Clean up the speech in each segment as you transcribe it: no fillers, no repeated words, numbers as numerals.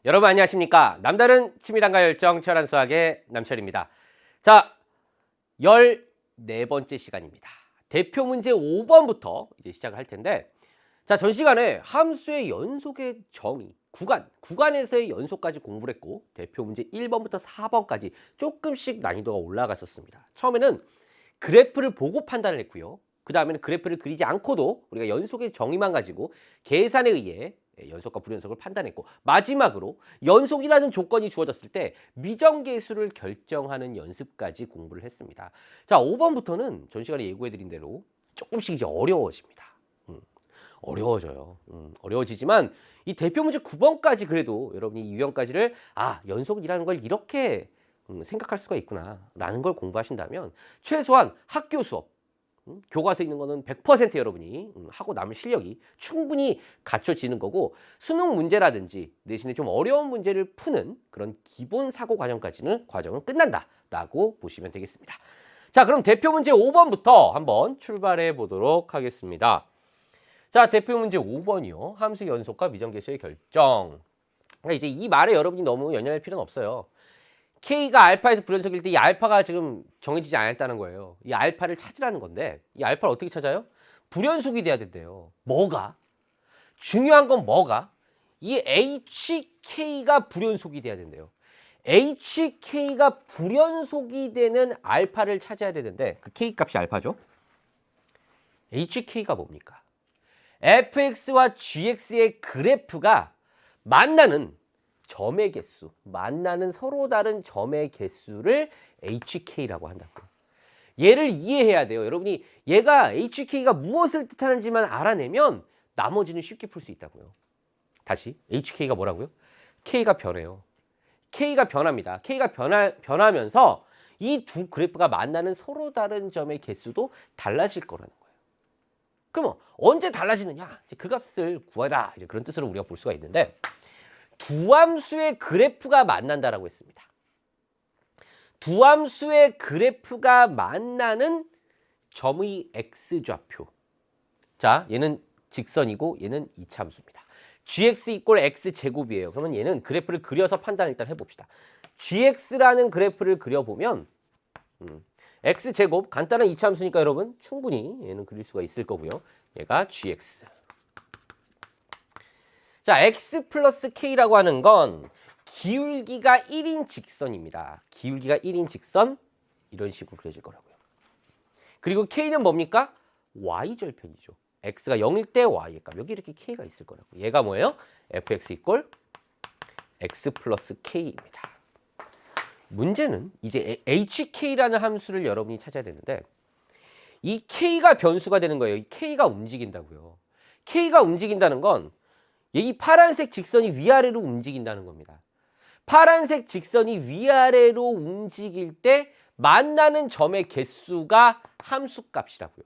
여러분 안녕하십니까? 남다른 치밀함과 열정 치열한 수학의 남철입니다. 자, 14번째 시간입니다. 대표 문제 5번부터 이제 시작을 할 텐데, 자, 전 시간에 함수의 연속의 정의, 구간에서의 연속까지 공부를 했고, 대표 문제 1번부터 4번까지 조금씩 난이도가 올라갔었습니다. 처음에는 그래프를 보고 판단을 했고요. 그 다음에는 그래프를 그리지 않고도 우리가 연속의 정의만 가지고 계산에 의해 연속과 불연속을 판단했고, 마지막으로 연속이라는 조건이 주어졌을 때 미정계수를 결정하는 연습까지 공부를 했습니다. 자, 5번부터는 전 시간에 예고해드린 대로 조금씩 이제 어려워집니다. 어려워져요. 어려워지지만 이 대표 문제 9번까지 그래도 여러분이 이 유형까지를 연속이라는 걸 이렇게 생각할 수가 있구나 라는 걸 공부하신다면 최소한 학교 수업, 교과서에 있는 거는 100% 여러분이 하고 남을 실력이 충분히 갖춰지는 거고, 수능 문제라든지 대신에 좀 어려운 문제를 푸는 그런 기본 사고 과정은 끝난다라고 보시면 되겠습니다. 자, 그럼 대표 문제 5번부터 한번 출발해 보도록 하겠습니다. 자, 대표 문제 5번이요. 함수 연속과 미정계수의 결정. 그러니까 이제 이 말에 여러분이 너무 연연할 필요는 없어요. K가 알파에서 불연속일 때 이 알파가 지금 정해지지 않았다는 거예요. 이 알파를 찾으라는 건데, 이 알파를 어떻게 찾아요? 불연속이 돼야 된대요. 뭐가? 중요한 건 뭐가? 이 HK가 불연속이 돼야 된대요. HK가 불연속이 되는 알파를 찾아야 되는데, 그 K 값이 알파죠? HK가 뭡니까? fx와 gx의 그래프가 만나는 점의 개수, 만나는 서로 다른 점의 개수를 HK라고 한다고요. 얘를 이해해야 돼요. 여러분이 얘가 HK가 무엇을 뜻하는지만 알아내면 나머지는 쉽게 풀 수 있다고요. 다시 HK가 뭐라고요? K가 변해요. K가 변합니다. K가 변하면서 이 두 그래프가 만나는 서로 다른 점의 개수도 달라질 거라는 거예요. 그러면 언제 달라지느냐? 이제 그 값을 구하라. 이제 그런 뜻으로 우리가 볼 수가 있는데, 두 함수의 그래프가 만난다라고 했습니다. 두 함수의 그래프가 만나는 점의 x좌표. 자, 얘는 직선이고 얘는 이차함수입니다. gx 이꼴 x제곱이에요. 그러면 얘는 그래프를 그려서 판단을 일단 해봅시다. gx라는 그래프를 그려보면 x제곱, 간단한 이차함수니까 여러분 충분히 얘는 그릴 수가 있을 거고요. 얘가 gx. 자, x 플러스 k라고 하는 건 기울기가 1인 직선입니다. 기울기가 1인 직선, 이런 식으로 그려질 거라고요. 그리고 k는 뭡니까? y절편이죠. x가 0일 때 y의 값. 여기 이렇게 k가 있을 거라고. 얘가 뭐예요? fx 이꼴 x 플러스 k입니다. 문제는 이제 hk라는 함수를 여러분이 찾아야 되는데, 이 k가 변수가 되는 거예요. 이 k가 움직인다고요. k가 움직인다는 건 이 파란색 직선이 위아래로 움직인다는 겁니다. 파란색 직선이 위아래로 움직일 때 만나는 점의 개수가 함수값이라고요.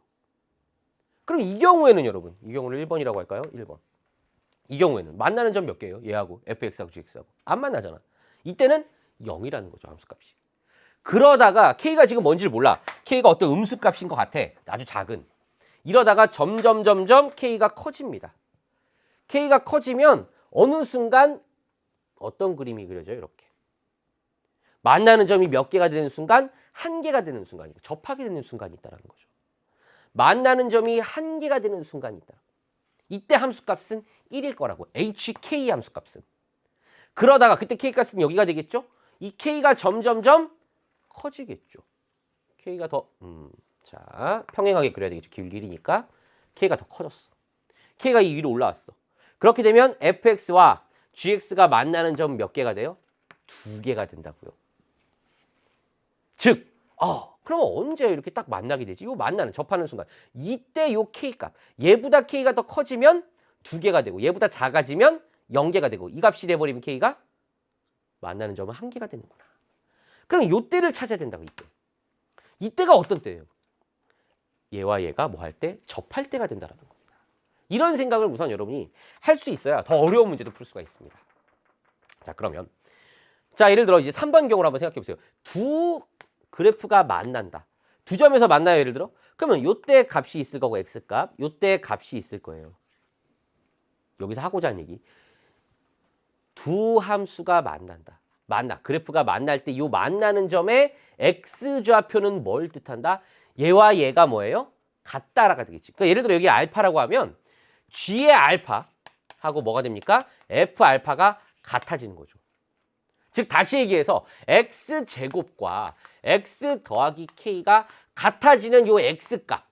그럼 이 경우에는 여러분, 이 경우를 1번이라고 할까요? 1번. 이 경우에는 만나는 점 몇 개예요? 얘하고 fx하고 gx하고. 안 만나잖아. 이때는 0이라는 거죠, 함수값이. 그러다가 k가 지금 뭔지를 몰라. k가 어떤 음수값인 것 같아. 아주 작은. 이러다가 점점 k가 커집니다. K가 커지면 어느 순간 어떤 그림이 그려져요? 이렇게. 만나는 점이 몇 개가 되는 순간? 한 개가 되는 순간이고, 접하게 되는 순간이 있다는 거죠. 만나는 점이 한 개가 되는 순간이 있다. 이때 함수값은 1일 거라고. HK 함수값은. 그러다가 그때 K값은 여기가 되겠죠? 이 K가 점점 커지겠죠. K가 더 자, 평행하게 그려야 되겠죠. 기울기 1이니까 K가 더 커졌어. K가 이 위로 올라왔어. 그렇게 되면 fx와 gx가 만나는 점 몇 개가 돼요? 2개가 된다고요. 즉, 그러면 언제 이렇게 딱 만나게 되지? 요 만나는, 접하는 순간. 이때 요 k값, 얘보다 k가 더 커지면 2개가 되고, 얘보다 작아지면 0개가 되고, 이 값이 돼버리면 k가 만나는 점은 1개가 되는구나. 그럼 요 때를 찾아야 된다고, 이때. 이때가 어떤 때예요? 얘와 얘가 뭐 할 때? 접할 때가 된다는 거. 이런 생각을 우선 여러분이 할 수 있어야 더 어려운 문제도 풀 수가 있습니다. 자, 그러면 자, 예를 들어 이제 3번 경우를 한번 생각해 보세요. 두 그래프가 만난다. 두 점에서 만나요, 예를 들어. 그러면 요때 값이 있을 거고 x값, 요때 값이 있을 거예요. 여기서 하고자 하는 얘기. 두 함수가 만나. 그래프가 만날 때 이 만나는 점의 x좌표는 뭘 뜻한다? 얘와 얘가 뭐예요? 같다라가 되겠지. 그러니까 예를 들어 여기 알파라고 하면 g의 알파하고 뭐가 됩니까? f 알파가 같아지는 거죠. 즉 다시 얘기해서 x제곱과 x 더하기 k가 같아지는 요 x값.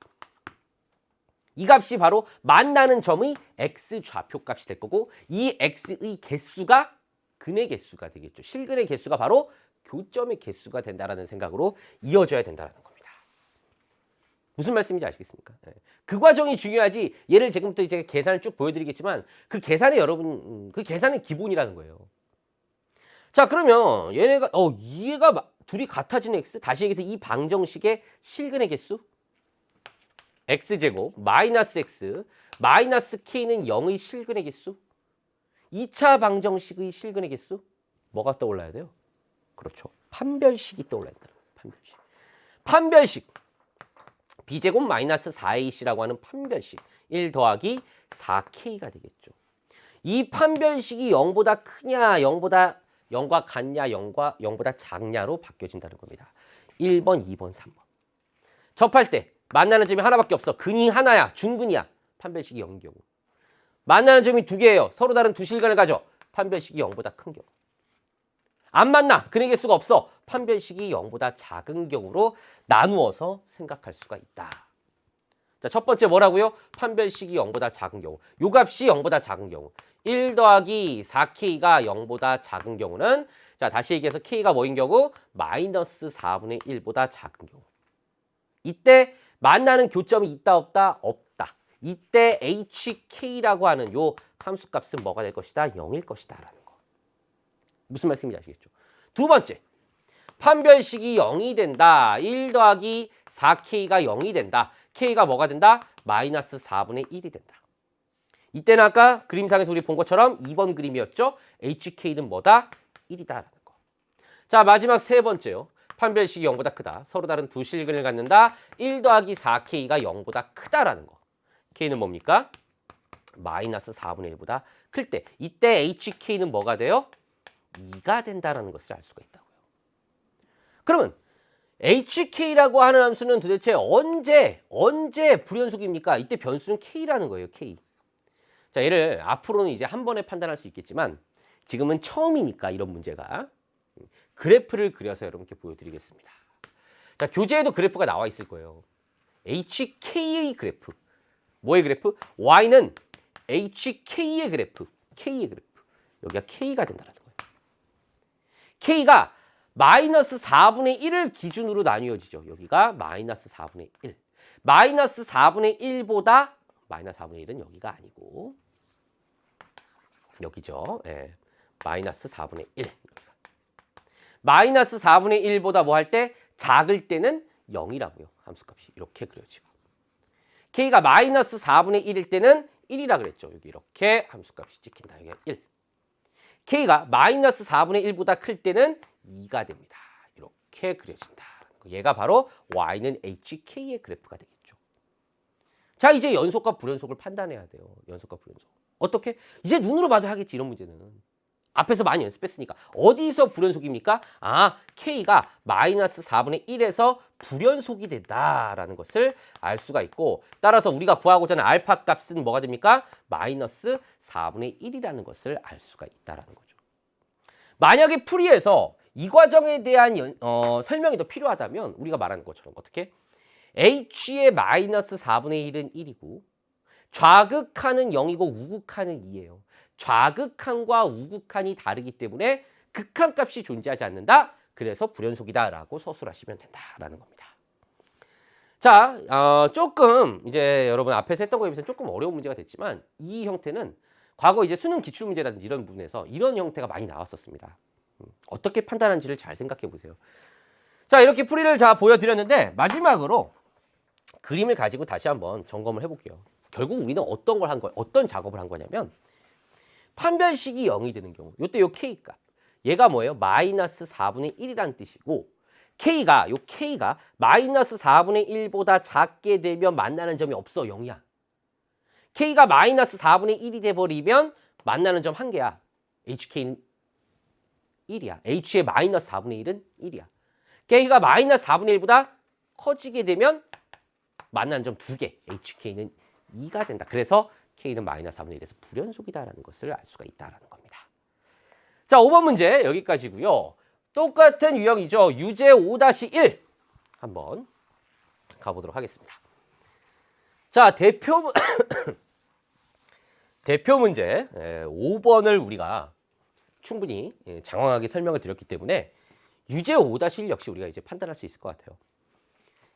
이 값이 바로 만나는 점의 x좌표 값이 될 거고 이 x의 개수가 근의 개수가 되겠죠. 실근의 개수가 바로 교점의 개수가 된다라는 생각으로 이어져야 된다는 겁니다. 무슨 말씀인지 아시겠습니까? 네. 그 과정이 중요하지. 얘를 지금부터 이제 계산을 쭉 보여드리겠지만 그 계산이 여러분 그 계산의 기본이라는 거예요. 자 그러면 얘네가 얘가 둘이 같아지는 x 다시 얘기해서 이 방정식의 실근의 개수 x제곱 마이너스 x 마이너스 k는 0의 실근의 개수 2차 방정식의 실근의 개수 뭐가 떠올라야 돼요? 그렇죠. 판별식이 떠올라야 된다. 판별식 b제곱 마이너스 4ac라고 하는 판별식 1 더하기 4k가 되겠죠. 이 판별식이 0보다 크냐 0과 같냐 0보다 작냐로 바뀌어진다는 겁니다. 1번, 2번, 3번. 접할 때 만나는 점이 하나밖에 없어. 근이 하나야. 중근이야. 판별식이 0인 경우. 만나는 점이 두 개예요. 서로 다른 두 실근을 가져. 판별식이 0보다 큰 경우. 안 만나. 근의 개수가 없어. 판별식이 0보다 작은 경우로 나누어서 생각할 수가 있다. 자, 첫 번째 뭐라고요? 판별식이 0보다 작은 경우. 요 값이 0보다 작은 경우. 1 더하기 4k가 0보다 작은 경우는 자 다시 얘기해서 k가 뭐인 경우? 마이너스 4분의 1보다 작은 경우. 이때 만나는 교점이 있다 없다? 없다. 이때 hk라고 하는 요 함수값은 뭐가 될 것이다? 0일 것이다 라는 거. 무슨 말씀인지 아시겠죠? 두 번째, 판별식이 0이 된다. 1 더하기 4k가 0이 된다. k가 뭐가 된다? 마이너스 4분의 1이 된다. 이때는 아까 그림상에서 우리 본 것처럼 2번 그림이었죠? hk는 뭐다? 1이다라는 거. 자, 마지막 세 번째요. 판별식이 0보다 크다. 서로 다른 두 실근을 갖는다. 1 더하기 4k가 0보다 크다라는 거. k는 뭡니까? 마이너스 4분의 1보다 클 때. 이때 hk는 뭐가 돼요? 2가 된다라는 것을 알 수가 있다고요. 그러면 hk라고 하는 함수는 도대체 언제 불연속입니까? 이때 변수는 k라는 거예요. k. 자, 얘를 앞으로는 이제 한 번에 판단할 수 있겠지만 지금은 처음이니까 이런 문제가 그래프를 그려서 여러분께 보여드리겠습니다. 자, 교재에도 그래프가 나와 있을 거예요. hk의 그래프. 뭐의 그래프? y는 hk의 그래프. k의 그래프. 여기가 k가 된다는 거예요. k가 마이너스 4분의 1을 기준으로 나뉘어지죠. 여기가 마이너스 4분의 1. 마이너스 4분의 1보다 마이너스 4분의 1은 여기가 아니고 여기죠. 예. 마이너스 4분의 1. 마이너스 4분의 1보다 뭐 할 때? 작을 때는 0이라고요. 함수값이 이렇게 그려지고. k가 마이너스 4분의 1일 때는 1이라 그랬죠. 여기 이렇게 함수값이 찍힌다. 여기가 1. k가 마이너스 4분의 1보다 클 때는 2가 됩니다. 이렇게 그려진다. 얘가 바로 y는 hk의 그래프가 되겠죠. 자, 이제 연속과 불연속을 판단해야 돼요. 연속과 불연속. 어떻게? 이제 눈으로 봐도 하겠지, 이런 문제는. 앞에서 많이 연습했으니까. 어디서 불연속입니까? 아, k가 마이너스 4분의 1에서 불연속이 된다라는 것을 알 수가 있고, 따라서 우리가 구하고자 하는 알파 값은 뭐가 됩니까? 마이너스 4분의 1이라는 것을 알 수가 있다라는 거죠. 만약에 풀이에서 이 과정에 대한 설명이 더 필요하다면 우리가 말하는 것처럼 어떻게? h의 마이너스 4분의 1은 1이고 좌극한은 0이고 우극한은 2예요. 좌극한과 우극한이 다르기 때문에 극한값이 존재하지 않는다. 그래서 불연속이다라고 서술하시면 된다라는 겁니다. 자, 조금 이제 여러분 앞에서 했던 거에 비해서 조금 어려운 문제가 됐지만 이 형태는 과거 이제 수능 기출문제라든지 이런 부분에서 이런 형태가 많이 나왔었습니다. 어떻게 판단하는지를 잘 생각해 보세요. 자, 이렇게 풀이를 보여드렸는데 마지막으로 그림을 가지고 다시 한번 점검을 해볼게요. 결국 우리는 어떤 작업을 한 거냐면 판별식이 0이 되는 경우, 이때 요 k값, 얘가 뭐예요? 마이너스 4분의 1이라는 뜻이고 k가 마이너스 4분의 1보다 작게 되면 만나는 점이 없어, 0이야. k가 마이너스 4분의 1이 돼버리면 만나는 점 한 개야. hk는 1이야. h의 마이너스 4분의 1은 1이야. k가 마이너스 4분의 1보다 커지게 되면 만나는 점 2개, hk는 2가 된다. 그래서 k는 마이너스 4분의 1에서 불연속이다라는 것을 알 수가 있다라는 겁니다. 자, 5번 문제 여기까지고요. 똑같은 유형이죠. 유제 5-1 한번 가보도록 하겠습니다. 자, 대표 문제 5번을 우리가 충분히 장황하게 설명을 드렸기 때문에 유제 5-1 역시 우리가 이제 판단할 수 있을 것 같아요.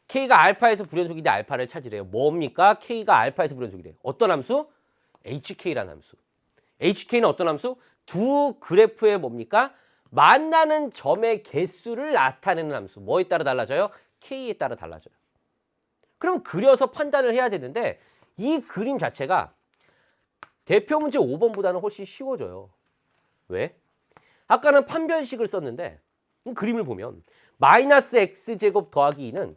K가 알파에서 불연속인데 알파를 찾으래요. 뭡니까? K가 알파에서 불연속이래요. 어떤 함수? HK라는 함수. HK는 어떤 함수? 두 그래프의 뭡니까? 만나는 점의 개수를 나타내는 함수. 뭐에 따라 달라져요? K에 따라 달라져요. 그럼 그려서 판단을 해야 되는데 이 그림 자체가 대표 문제 5번보다는 훨씬 쉬워져요. 왜? 아까는 판별식을 썼는데 이 그림을 보면 마이너스 x제곱 더하기 2는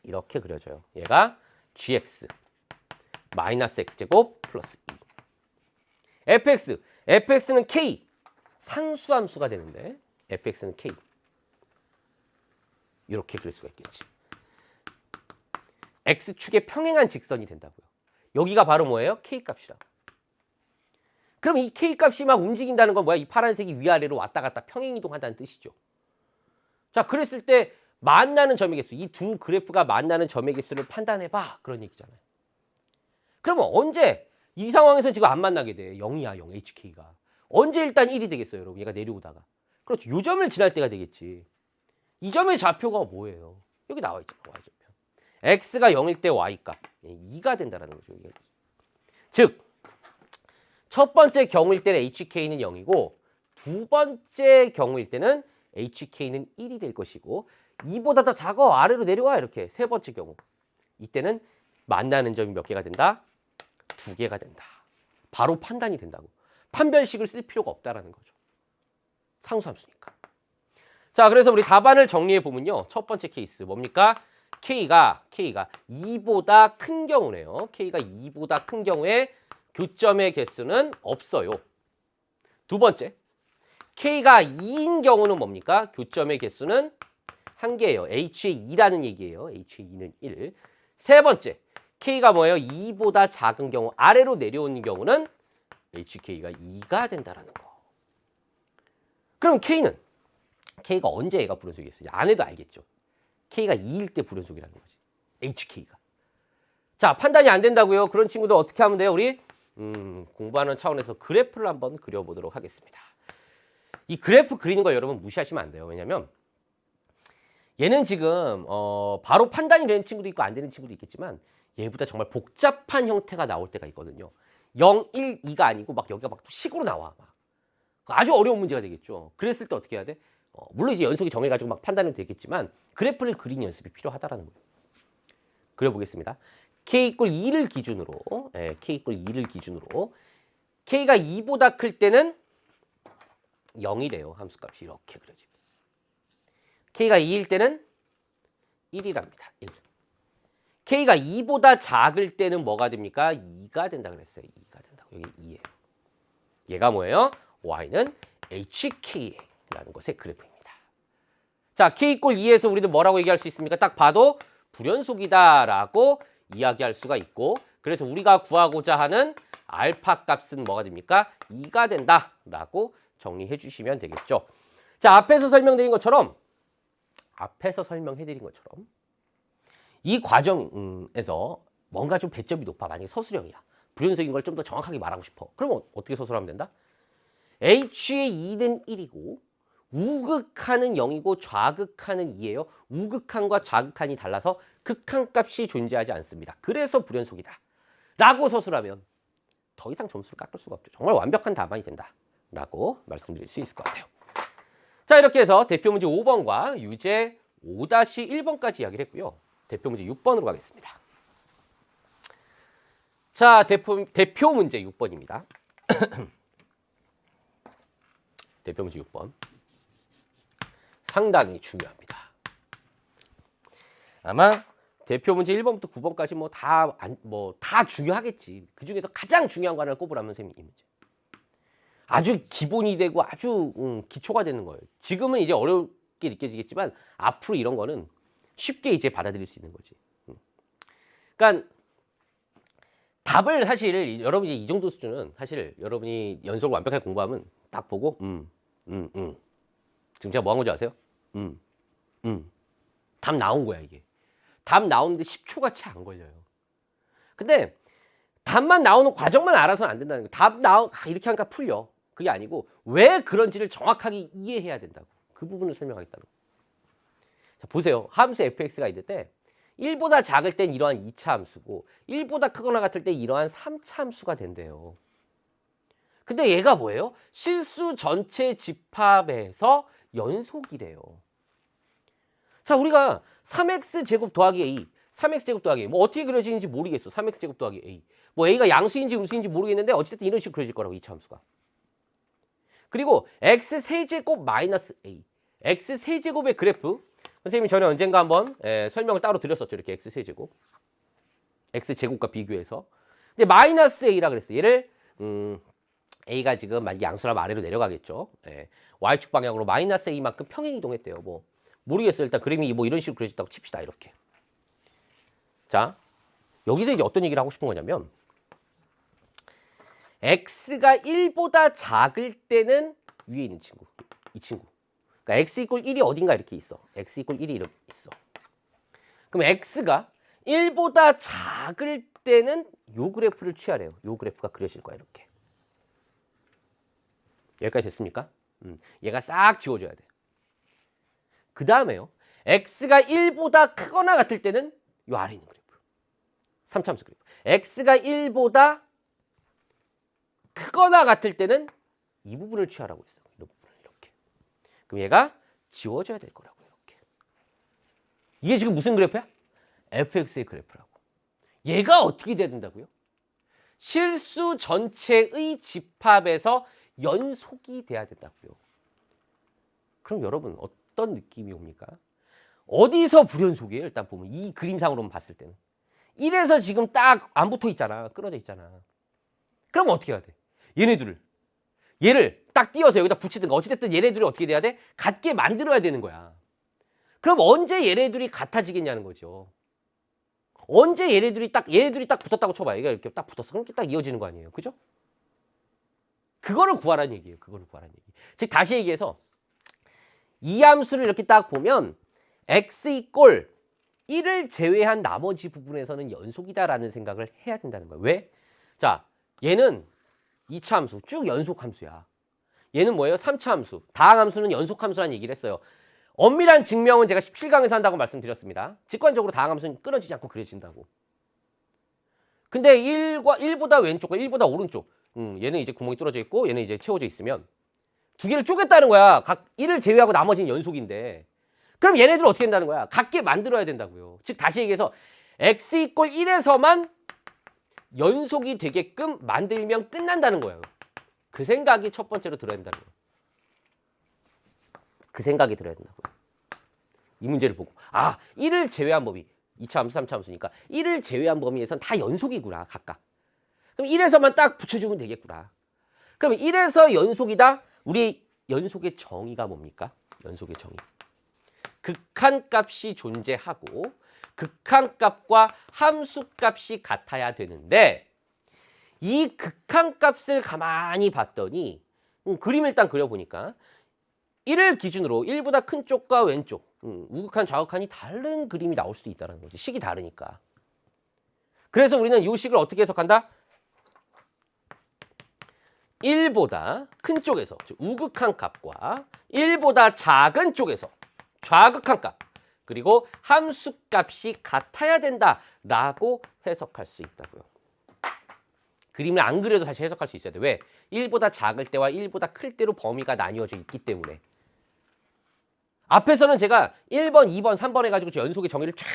이렇게 그려져요. 얘가 gx 마이너스 x제곱 플러스 2 fx는 k 상수함수가 되는데 fx는 k 이렇게 그릴 수가 있겠지. x축에 평행한 직선이 된다고요. 여기가 바로 뭐예요? k값이라. 그럼 이 k값이 막 움직인다는 건 뭐야? 이 파란색이 위아래로 왔다 갔다 평행이동한다는 뜻이죠. 자, 그랬을 때 만나는 점의 개수, 이 두 그래프가 만나는 점의 개수를 판단해봐. 그런 얘기잖아요. 그러면 언제 이 상황에서 지금 안 만나게 돼? 0이야, 0, HK가. 언제 일단 1이 되겠어요, 여러분? 얘가 내려오다가. 그렇죠. 요 점을 지날 때가 되겠지. 이 점의 좌표가 뭐예요? 여기 나와 있잖아, y좌표. x가 0일 때 y값 2가 된다는 거죠. 즉, 첫 번째 경우일 때는 HK는 0이고 두 번째 경우일 때는 HK는 1이 될 것이고 2보다 더 작아 아래로 내려와 이렇게 세 번째 경우 이때는 만나는 점이 몇 개가 된다? 2개가 된다. 바로 판단이 된다고. 판별식을 쓸 필요가 없다라는 거죠. 상수함수니까. 자, 그래서 우리 답안을 정리해 보면요. 첫 번째 케이스 뭡니까? K가 2보다 큰 경우네요. K가 2보다 큰 경우에 교점의 개수는 없어요. 두 번째, K가 2인 경우는 뭡니까? 교점의 개수는 1개예요. H의 2라는 얘기예요. H의 2는 1. 세 번째, K가 뭐예요? 2보다 작은 경우, 아래로 내려오는 경우는 HK가 2가 된다라는 거. 그럼 K가 언제 얘가 불연속이겠어요? 안 해도 알겠죠. K가 2일 때 불연속이라는 거지. HK가. 자, 판단이 안 된다고요? 그런 친구들 어떻게 하면 돼요? 우리 공부하는 차원에서 그래프를 한번 그려보도록 하겠습니다. 이 그래프 그리는 거 여러분 무시하시면 안 돼요. 왜냐면 얘는 지금 바로 판단이 되는 친구도 있고 안 되는 친구도 있겠지만 얘보다 정말 복잡한 형태가 나올 때가 있거든요. 0, 1, 2가 아니고 막 여기가 막 식으로 나와. 막. 아주 어려운 문제가 되겠죠. 그랬을 때 어떻게 해야 돼? 물론 이제 연속이 정해가지고 막 판단은 되겠지만 그래프를 그리는 연습이 필요하다라는 거예요. 그려보겠습니다. k 이퀄 2를 기준으로 k 이퀄 2를 기준으로 k가 2보다 클 때는 0이래요. 함수값이 이렇게 그려지고 k가 2일 때는 1이랍니다. 1. k가 2보다 작을 때는 뭐가 됩니까? 2가 된다 그랬어요. 2가 된다고. 여기 2예요. 얘가 뭐예요? y는 hk라는 것의 그래프입니다. 자, k 이퀄 2에서 우리는 뭐라고 얘기할 수 있습니까? 딱 봐도 불연속이다라고 이야기할 수가 있고 그래서 우리가 구하고자 하는 알파 값은 뭐가 됩니까? 2가 된다라고 정리해 주시면 되겠죠. 자, 앞에서 설명해 드린 것처럼 이 과정에서 뭔가 좀 배점이 높아. 만약에 서술형이야. 불연속인 걸 좀 더 정확하게 말하고 싶어. 그러면 어떻게 서술하면 된다? H의 2는 1이고 우극한은 0이고 좌극한은 2예요. 우극한과 좌극한이 달라서 극한값이 존재하지 않습니다. 그래서 불연속이다. 라고 서술하면 더 이상 점수를 깎을 수가 없죠. 정말 완벽한 답안이 된다. 라고 말씀드릴 수 있을 것 같아요. 자, 이렇게 해서 대표 문제 5번과 유제 5-1번까지 이야기를 했고요. 대표 문제 6번으로 가겠습니다. 자, 대표 문제 6번입니다. 대표 문제 6번. 상당히 중요합니다. 아마 대표 문제 1번부터 9번까지 다 중요하겠지. 그 중에서 가장 중요한 거 하나를 꼽으라면 쌤이 이 문제. 아주 기본이 되고 아주 기초가 되는 거예요. 지금은 이제 어렵게 느껴지겠지만 앞으로 이런 거는 쉽게 이제 받아들일 수 있는 거지. 그러니까 답을 사실 여러분이 이 정도 수준은 사실 여러분이 연속을 완벽하게 공부하면 딱 보고 지금 제가 뭐 한 건지 아세요? 답 나온 거야 이게. 답 나오는데 10초가 채 안 걸려요. 근데 답만 나오는 과정만 알아서는 안 된다는 거예요. 이렇게 하니까 풀려. 그게 아니고 왜 그런지를 정확하게 이해해야 된다고. 그 부분을 설명하겠다는 거예요. 자, 보세요. 함수 fx가 있는데 1보다 작을 땐 이러한 2차 함수고 1보다 크거나 같을 때 이러한 3차 함수가 된대요. 근데 얘가 뭐예요? 실수 전체 집합에서 연속이래요. 자, 우리가 3x 제곱 더하기 a, 3x 제곱 더하기 a, 뭐 어떻게 그려지는지 모르겠어. 3x 제곱 더하기 a. 뭐 a가 양수인지 음수인지 모르겠는데 어쨌든 이런 식으로 그려질 거라고, 2차 함수가. 그리고 x 세제곱 마이너스 a, x 세제곱의 그래프. 선생님이 전에 언젠가 한번 설명을 따로 드렸었죠. 이렇게 x 세제곱, x 제곱과 비교해서. 근데 마이너스 a라 그랬어요. 얘를 a가 지금 만약 양수라면 아래로 내려가겠죠. y축 방향으로 마이너스 a만큼 평행 이동했대요. 뭐 모르겠어요. 일단 그림이 뭐 이런 식으로 그려졌다고 칩시다. 이렇게. 자, 여기서 이제 어떤 얘기를 하고 싶은 거냐면 x가 1보다 작을 때는 위에 있는 친구, 이 친구. 그러니까 x 이퀄 1이 어딘가 이렇게 있어. x 이퀄 1이 이렇게 있어. 그럼 x가 1보다 작을 때는 요 그래프를 취하래요. 요 그래프가 그려질 거야. 이렇게. 여기까지 됐습니까? 얘가 싹 지워줘야 돼. 그 다음에요. x가 1보다 크거나 같을 때는 요 아래 있는 그래프. 3차 함수 그래프. x가 1보다 크거나 같을 때는 이 부분을 취하라고 했어요. 이 부분을 이렇게. 그럼 얘가 지워져야 될 거라고. 이렇게. 이게 지금 무슨 그래프야? fx의 그래프라고. 얘가 어떻게 돼야 된다고요? 실수 전체의 집합에서 연속이 돼야 된다고요. 그럼 여러분 어떤 느낌이 옵니까? 어디서 불연속이에요? 일단 보면 이 그림상으로만 봤을 때는 1에서 지금 딱 안 붙어 있잖아. 끊어져 있잖아. 그럼 어떻게 해야 돼? 얘를 딱 띄워서 여기다 붙이든가 어찌됐든 얘네들이 어떻게 돼야 돼? 같게 만들어야 되는 거야. 그럼 언제 얘네들이 같아지겠냐는 거죠. 언제 얘네들이 딱 붙었다고 쳐봐요. 얘가 이렇게 딱 붙었어. 그럼 딱 이어지는 거 아니에요. 그죠? 그거를 구하라는 얘기예요. 그거를 구하라는 얘기. 즉 다시 얘기해서 이 함수를 이렇게 딱 보면 x 이꼴 1을 제외한 나머지 부분에서는 연속이다라는 생각을 해야 된다는 거예요. 왜? 자, 얘는 2차 함수, 쭉 연속 함수야. 얘는 뭐예요? 3차 함수. 다항 함수는 연속 함수라는 얘기를 했어요. 엄밀한 증명은 제가 17강에서 한다고 말씀드렸습니다. 직관적으로 다항 함수는 끊어지지 않고 그려진다고. 근데 1보다 왼쪽과 1보다 오른쪽, 얘는 이제 구멍이 뚫어져 있고 얘는 이제 채워져 있으면 두 개를 쪼갰다는 거야. 각 1을 제외하고 나머지는 연속인데. 그럼 얘네들 어떻게 된다는 거야? 같게 만들어야 된다고요. 즉 다시 얘기해서 x 이꼴 1에서만 연속이 되게끔 만들면 끝난다는 거예요. 그 생각이 첫 번째로 들어야 된다는 거예요. 그 생각이 들어야 된다고요. 이 문제를 보고 1을 제외한 범위 2차 함수, 3차 함수니까 1을 제외한 범위에선 다 연속이구나 각각. 그럼 1에서만 딱 붙여주면 되겠구나. 그럼 1에서 연속이다. 우리 연속의 정의가 뭡니까? 연속의 정의. 극한값이 존재하고 극한값과 함수값이 같아야 되는데 이 극한값을 가만히 봤더니 그림을 일단 그려보니까 1을 기준으로 1보다 큰 쪽과 왼쪽 우극한 좌극한이 다른 그림이 나올 수도 있다는 거지. 식이 다르니까. 그래서 우리는 이 식을 어떻게 해석한다? 1보다 큰 쪽에서 즉 우극한 값과 1보다 작은 쪽에서 좌극한 값 그리고 함수값이 같아야 된다라고 해석할 수 있다고요. 그림을 안 그려도 다시 해석할 수 있어야 돼. 왜? 1보다 작을 때와 1보다 클 때로 범위가 나뉘어져 있기 때문에. 앞에서는 제가 1번, 2번, 3번 해가지고 연속의 정의를 쫙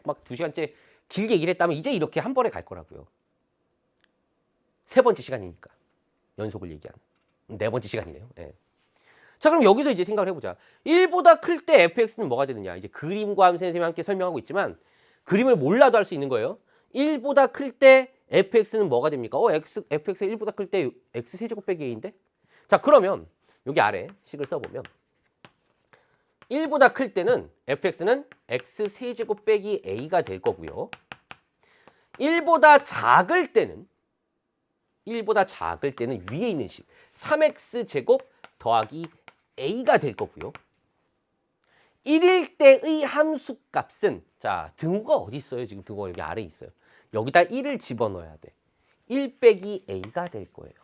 막 2시간째 길게 얘기를 했다면 이제 이렇게 한 번에 갈 거라고요. 세 번째 시간이니까. 연속을 얘기하는. 네 번째 시간이네요. 네. 자, 그럼 여기서 이제 생각을 해보자. 1보다 클 때 fx는 뭐가 되느냐. 이제 그림과 선생님이 함께 설명하고 있지만 그림을 몰라도 할 수 있는 거예요. 1보다 클 때 fx는 뭐가 됩니까? fx가 1보다 클 때 x 세제곱 빼기 a인데? 자, 그러면 여기 아래 식을 써보면 1보다 클 때는 fx는 x세제곱 빼기 a가 될 거고요. 1보다 작을 때는 위에 있는 식 3x제곱 더하기 a가 될 거고요. 1일 때의 함수값은 자, 등호가 어디 있어요? 지금 등호가 여기 아래에 있어요. 여기다 1을 집어넣어야 돼. 1 빼기 a가 될 거예요.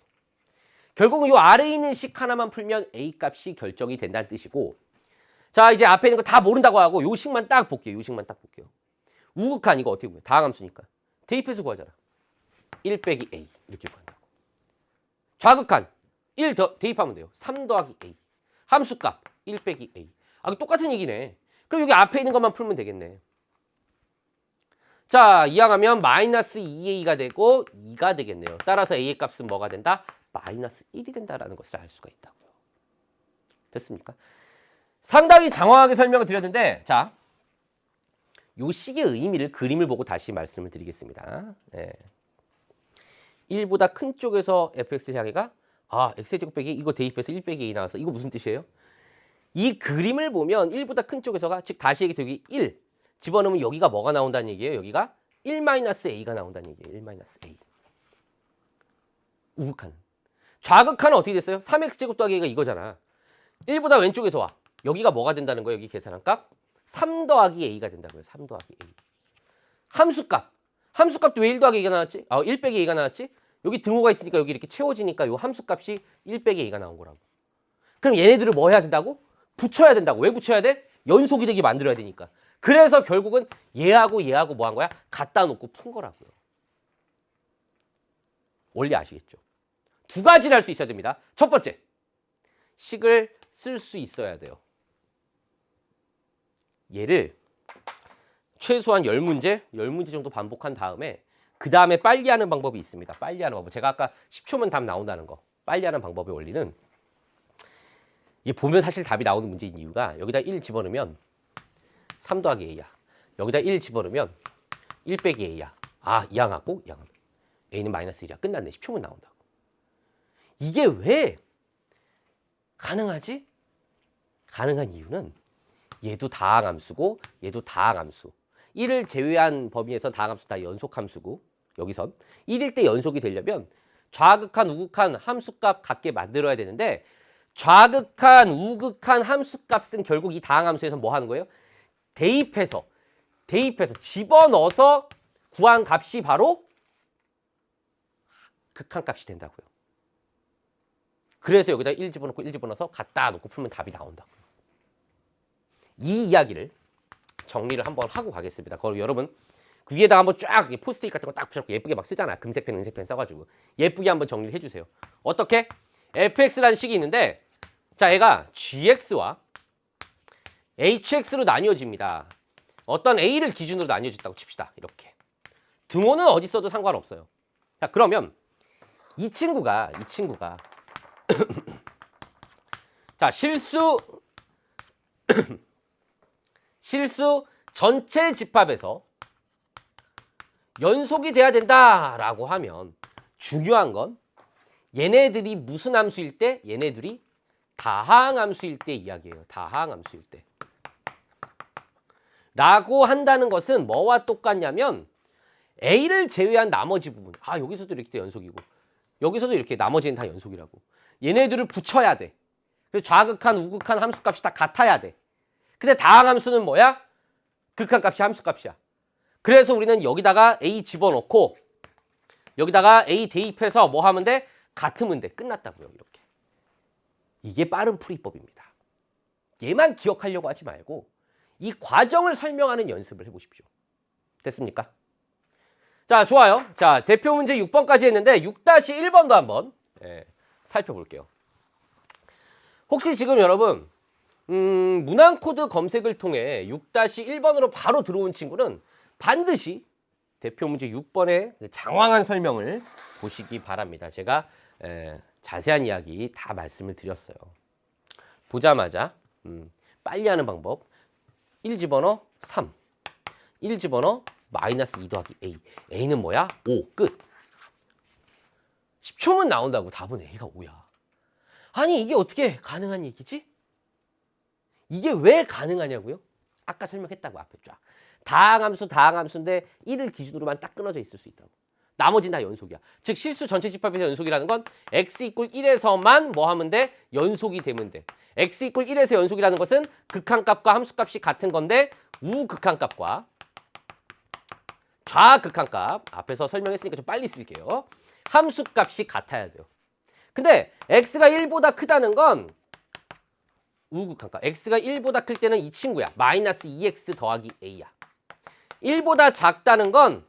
결국은 이 아래에 있는 식 하나만 풀면 a 값이 결정이 된다는 뜻이고, 자, 이제 앞에 있는 거 다 모른다고 하고 요 식만 딱 볼게요. 요 식만 딱 볼게요. 우극한 이거 어떻게 보면 다항함수니까 대입해서 구하잖아. 1 빼기 a 이렇게 구한다고. 좌극한 1 더 대입하면 돼요. 3 더하기 a. 함수값 1 빼기 a. 아, 똑같은 얘기네. 그럼 여기 앞에 있는 것만 풀면 되겠네. 자, 이항하면 마이너스 2a가 되고 2가 되겠네요. 따라서 a의 값은 뭐가 된다? 마이너스 1이 된다라는 것을 알 수가 있다고요. 됐습니까? 상당히 장황하게 설명을 드렸는데, 자, 요 식의 의미를 그림을 보고 다시 말씀을 드리겠습니다. 네. 1보다 큰 쪽에서 fx 향해가 x제곱 빼기 이거 대입해서 1 빼기 a 나와서 이거 무슨 뜻이에요? 이 그림을 보면 1보다 큰 쪽에서가 즉 다시 얘기해서 여기 1 집어넣으면 여기가 뭐가 나온다는 얘기예요? 여기가 1-a가 나온다는 얘기예요. 1-a. 우극한. 좌극한은 어떻게 됐어요? 3x제곱 더하기 a가 이거잖아. 1보다 왼쪽에서 와. 여기가 뭐가 된다는 거예요? 여기 계산한 값? 3 더하기 a가 된다고요. 3 더하기 a. 함수값. 함수값도 왜 1 더하기 a가 나왔지? 1 빼기 a가 나왔지? 여기 등호가 있으니까 여기 이렇게 채워지니까 이 함수값이 1 빼기 a가 나온 거라고. 그럼 얘네들을 뭐 해야 된다고? 붙여야 된다고. 왜 붙여야 돼? 연속이 되게 만들어야 되니까. 그래서 결국은 얘하고 뭐 한 거야? 갖다 놓고 푼 거라고요. 원리 아시겠죠? 두 가지를 할 수 있어야 됩니다. 첫 번째, 식을 쓸 수 있어야 돼요. 얘를 최소한 10문제 정도 반복한 다음에 그 다음에 빨리 하는 방법이 있습니다. 빨리 하는 방법. 제가 아까 10초면 답 나온다는 거. 빨리 하는 방법의 원리는 이게 보면 사실 답이 나오는 문제인 이유가 여기다 1 집어넣으면 3 더하기 a야. 여기다 1 집어넣으면 1 빼기 a야. 이항하고 a는 마이너스 1이야. 끝났네. 10초면 나온다고. 이게 왜 가능하지? 가능한 이유는 얘도 다항함수고 얘도 다항함수. 1을 제외한 범위에서 다항함수 다 연속함수고 여기선 1일 때 연속이 되려면 좌극한, 우극한 함수값 같게 만들어야 되는데 좌극한, 우극한 함수값은 결국 이 다항함수에서 뭐 하는 거예요? 대입해서 집어넣어서 구한 값이 바로 극한값이 된다고요. 그래서 여기다 1 집어넣고 1 집어넣어서 갖다 놓고 풀면 답이 나온다고요. 이 이야기를 정리를 한번 하고 가겠습니다. 그럼 여러분 그 위에다가 한번 쫙 포스트잇 같은 거 딱 붙여놓고 예쁘게 막 쓰잖아. 금색펜, 은색펜 써가지고 예쁘게 한번 정리를 해주세요. 어떻게? fx라는 식이 있는데 자, 얘가 gx와 hx로 나뉘어집니다. 어떤 a를 기준으로 나뉘어졌다고 칩시다. 이렇게. 등호는 어디 써도 상관없어요. 자, 그러면 이 친구가 자, 실수 전체 집합에서 연속이 돼야 된다라고 하면 중요한 건 얘네들이 무슨 함수일 때? 얘네들이 다항함수일 때 이야기예요. 다항함수일 때. 라고 한다는 것은 뭐와 똑같냐면 A를 제외한 나머지 부분. 여기서도 이렇게 연속이고 여기서도 이렇게 나머지는 다 연속이라고. 얘네들을 붙여야 돼. 그래서 좌극한, 우극한 함수값이 다 같아야 돼. 근데 다항함수는 뭐야? 극한값이 함수값이야. 그래서 우리는 여기다가 A 집어넣고 여기다가 A 대입해서 뭐 하면 돼? 같으면 돼. 끝났다고요. 이렇게. 이게 빠른 풀이법입니다. 얘만 기억하려고 하지 말고 이 과정을 설명하는 연습을 해보십시오. 됐습니까? 자, 좋아요. 자, 대표 문제 6번까지 했는데 6-1번도 한번 살펴볼게요. 혹시 지금 여러분 문항코드 검색을 통해 6-1번으로 바로 들어온 친구는 반드시 대표 문제 6번의 장황한 설명을 보시기 바랍니다. 제가 자세한 이야기 다 말씀을 드렸어요. 보자마자 빨리 하는 방법 1 집어넣어 3 1 집어넣어 마이너스 2 더하기 a a는 뭐야? 5 끝. 10초면 나온다고. 답은 a가 5야. 아니 이게 어떻게 가능한 얘기지? 이게 왜 가능하냐고요? 아까 설명했다고 앞에 쫙. 다항함수인데 1을 기준으로만 딱 끊어져 있을 수 있다고. 나머지는 다 연속이야. 즉 실수 전체 집합에서 연속이라는 건 x 이퀄 1에서만 뭐 하면 돼? 연속이 되면 돼. x 이퀄 1에서 연속이라는 것은 극한값과 함수값이 같은 건데 우극한값과 좌극한값 앞에서 설명했으니까 좀 빨리 쓸게요. 함수값이 같아야 돼요. 근데 x가 1보다 크다는 건 우극한값. x가 1보다 클 때는 이 친구야. 마이너스 2x 더하기 a야. 1보다 작다는 건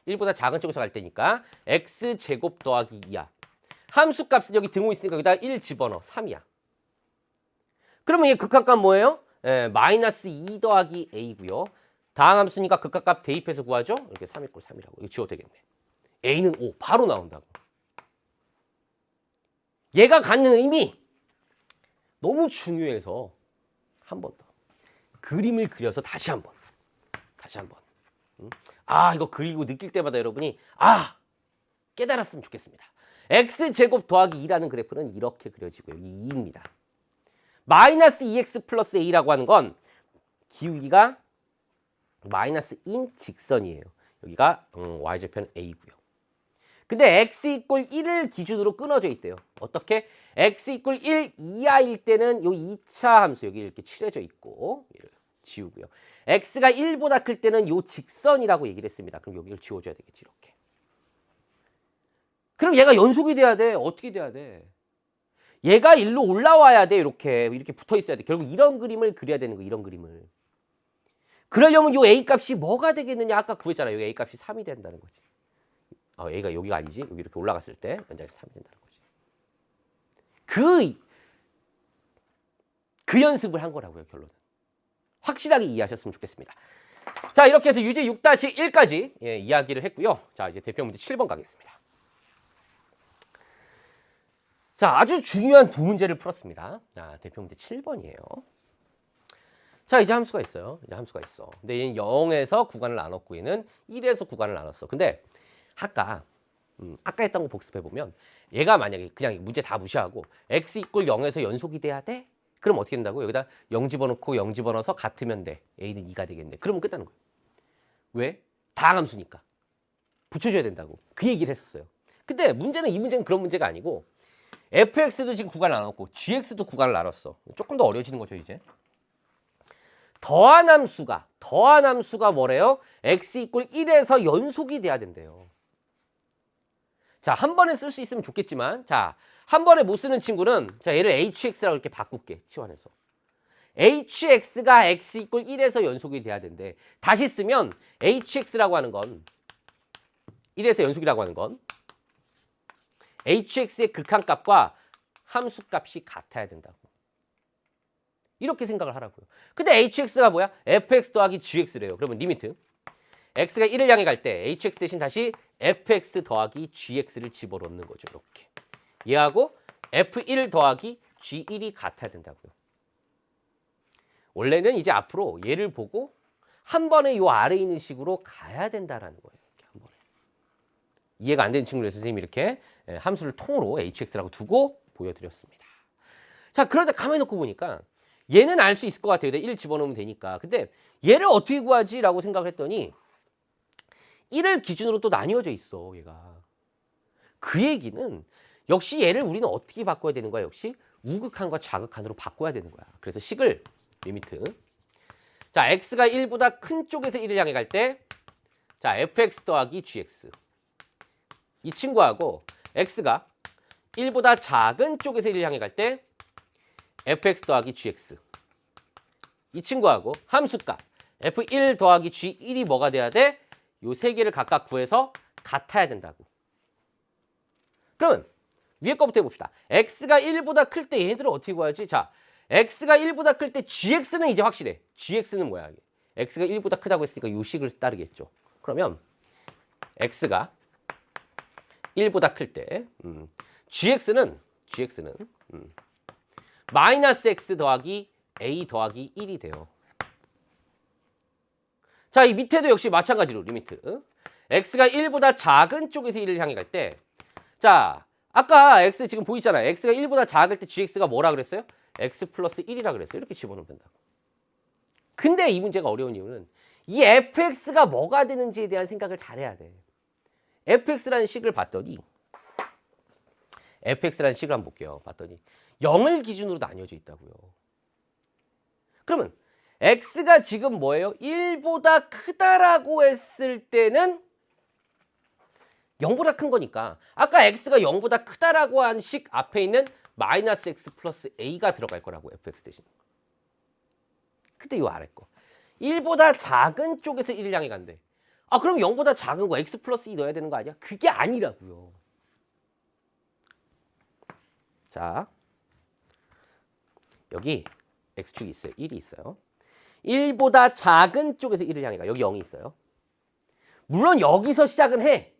1보다 작은 쪽에서 갈 때니까 x제곱 더하기 2야. 함수값은 여기 등호 있으니까 여기다 1 집어넣어. 3이야. 그러면 이 극한값 뭐예요? 마이너스 2 더하기 a고요. 다항함수니까 극한값 대입해서 구하죠. 이렇게 3 = 3이라고. 이거 지워도 되겠네. a는 5. 바로 나온다고. 얘가 갖는 의미 너무 중요해서 한 번 더. 그림을 그려서 다시 한 번. 이거 그리고 느낄 때마다 여러분이 깨달았으면 좋겠습니다. x제곱 더하기 2라는 그래프는 이렇게 그려지고요. 이 2입니다. 마이너스 2x 플러스 a라고 하는 건 기울기가 마이너스인 직선이에요. 여기가 y절편 a고요. 근데 x 이퀄 1을 기준으로 끊어져 있대요. 어떻게? x 이퀄 1 이하일 때는 요 2차 함수 여기 이렇게 칠해져 있고 지우고요. x가 1보다 클 때는 요 직선이라고 얘기를 했습니다. 그럼 여기를 지워줘야 되겠지 이렇게. 그럼 얘가 연속이 돼야 돼. 어떻게 돼야 돼? 얘가 일로 올라와야 돼. 이렇게 붙어 있어야 돼. 결국 이런 그림을 그려야 되는 거. 이런 그림을. 그러려면 요 a 값이 뭐가 되겠느냐? 아까 구했잖아요. 여기 a 값이 3이 된다는 거지. a가 여기가 아니지. 여기 이렇게 올라갔을 때 연장이 3이 된다는 거지. 그 연습을 한 거라고요. 결론은. 확실하게 이해하셨으면 좋겠습니다. 자, 이렇게 해서 유제 6-1까지 이야기를 했고요. 자, 이제 대표 문제 7번 가겠습니다. 자, 아주 중요한 두 문제를 풀었습니다. 자, 대표 문제 7번이에요. 자, 이제 함수가 있어요. 근데 얘는 0에서 구간을 나눴고 얘는 1에서 구간을 나눴어. 근데 아까 했던 거 복습해 보면 얘가 만약에 그냥 문제 다 무시하고 x 이퀄 0에서 연속이 돼야 돼? 그럼 어떻게 된다고? 여기다 0 집어넣고 0 집어넣어서 같으면 돼. a는 2가 되겠네. 그러면 끝나는 거예요. 왜? 다항함수니까. 붙여줘야 된다고. 그 얘기를 했었어요. 근데 이 문제는 그런 문제가 아니고 fx도 지금 구간을 나눴고 gx도 구간을 나눴어. 조금 더 어려워지는 거죠, 이제. 더한 함수가 뭐래요? x 이퀄 1에서 연속이 돼야 된대요. 자, 한 번에 쓸 수 있으면 좋겠지만, 자, 한 번에 못 쓰는 친구는, 자, 얘를 hx라고 이렇게 바꿀게, 치환해서. hx가 x 이퀄 1에서 연속이 돼야 된대. 다시 쓰면, hx라고 하는 건, 1에서 연속이라고 하는 건, hx의 극한값과 함수값이 같아야 된다고. 이렇게 생각을 하라고요. 근데 hx가 뭐야? fx 더하기 gx래요. 그러면 리미트. x가 1을 향해 갈 때 hx 대신 다시 fx 더하기 gx를 집어넣는 거죠. 이렇게. 얘하고 f1 더하기 g1이 같아야 된다고요. 원래는 이제 앞으로 얘를 보고 한 번에 요 아래에 있는 식으로 가야 된다라는 거예요. 이렇게 한 번에. 이해가 안 되는 친구를 선생님이 이렇게 함수를 통으로 hx라고 두고 보여드렸습니다. 자, 그런데 가만히 놓고 보니까 얘는 알 수 있을 것 같아요. 1 집어넣으면 되니까. 근데 얘를 어떻게 구하지? 라고 생각을 했더니 1을 기준으로 또 나뉘어져 있어, 얘가. 그 얘기는 역시 얘를 우리는 어떻게 바꿔야 되는 거야? 역시 우극한과 좌극한으로 바꿔야 되는 거야. 그래서 식을 리미트. 자, x가 1보다 큰 쪽에서 1을 향해 갈 때 자, fx 더하기 gx. 이 친구하고 x가 1보다 작은 쪽에서 1을 향해 갈 때 fx 더하기 gx. 이 친구하고 함수값 f1 더하기 g1이 뭐가 돼야 돼? 요 세 개를 각각 구해서 같아야 된다고. 그러면 위에 거부터 해봅시다. x가 1보다 클 때 얘네들을 어떻게 구하지? 자, x가 1보다 클 때 gx는 이제 확실해. gx는 뭐야? x가 1보다 크다고 했으니까 요 식을 따르겠죠. 그러면 x가 1보다 클 때 gx는 마이너스 x 더하기 a 더하기 1이 돼요. 자, 이 밑에도 역시 마찬가지로 리미트. x가 1보다 작은 쪽에서 1을 향해 갈 때 자, 아까 x 지금 보이잖아요. x가 1보다 작을 때 gx가 뭐라 그랬어요? x 플러스 1이라 그랬어요. 이렇게 집어넣으면 된다고. 근데 이 문제가 어려운 이유는 이 fx가 뭐가 되는지에 대한 생각을 잘해야 돼. fx라는 식을 봤더니 fx라는 식을 한번 볼게요. 봤더니 0을 기준으로 나뉘어져 있다고요. 그러면 x가 지금 뭐예요? 1보다 크다라고 했을 때는 0보다 큰 거니까 아까 x가 0보다 크다라고 한 식 앞에 있는 마이너스 x 플러스 a가 들어갈 거라고 fx 대신. 근데 이 아래 거 1보다 작은 쪽에서 1을 향해 간대. 아 그럼 0보다 작은 거 x 플러스 2 넣어야 되는 거 아니야? 그게 아니라고요. 자 여기 x축이 있어요. 1이 있어요. 1보다 작은 쪽에서 1을 향해 가. 여기 0이 있어요. 물론 여기서 시작은 해.